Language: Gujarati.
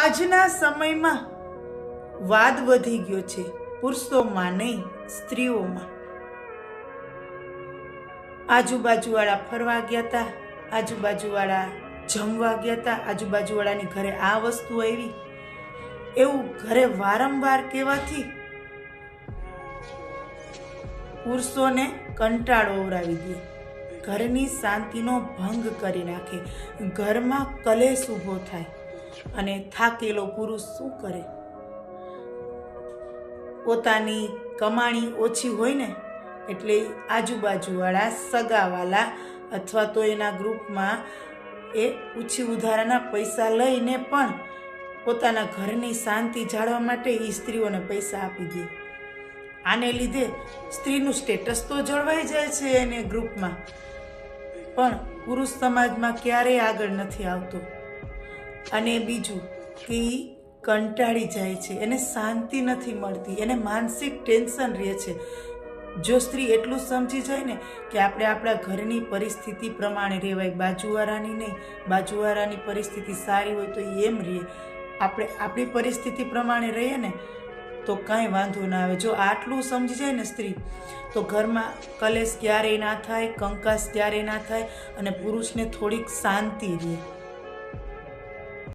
આજના સમયમાં વાદ વધી ગયો છે, પુરુષોમાં નહીં સ્ત્રીઓમાં. આજુબાજુવાળા ફરવા ગયા હતા, આજુબાજુવાળા જમવા ગયા હતા, આજુબાજુવાળાની ઘરે આ વસ્તુ આવી, એવું ઘરે વારંવાર કહેવાથી પુરુષોને કંટાળો ઓવરાવી દે, ઘરની શાંતિનો ભંગ કરી નાખે, ઘરમાં કલેશ ઊભો થાય અને થાકેલો પુરુષ શું કરે? પોતાની કમાણી ઓછી હોય ને એટલે આજુબાજુવાળા સગાવાલા અથવા તો એના ગ્રુપમાં એ ઓછી ઉધારાના પૈસા લઈને પણ પોતાના ઘરની શાંતિ જાળવવા માટે એ સ્ત્રીઓને પૈસા આપી દે. આને લીધે સ્ત્રીનું સ્ટેટસ તો જળવાઈ જાય છે એને ગ્રુપમાં, પણ પુરુષ સમાજમાં ક્યારેય આગળ નથી આવતો. અને બીજું કે એ કંટાળી જાય છે, એને શાંતિ નથી મળતી, એને માનસિક ટેન્શન રહે છે. જો સ્ત્રી એટલું સમજી જાય ને કે આપણે આપણા ઘરની પરિસ્થિતિ પ્રમાણે રહેવાય, બાજુવાળાની નહીં, બાજુવાળાની પરિસ્થિતિ સારી હોય તો એમ રહે, આપણે આપણી પરિસ્થિતિ પ્રમાણે રહીએ ને તો કાંઈ વાંધો ના આવે. જો આટલું સમજી જાય ને સ્ત્રી, તો ઘરમાં કલેશ ક્યારેય ના થાય, કંકાસ ક્યારેય ના થાય અને પુરુષને થોડીક શાંતિ રહે.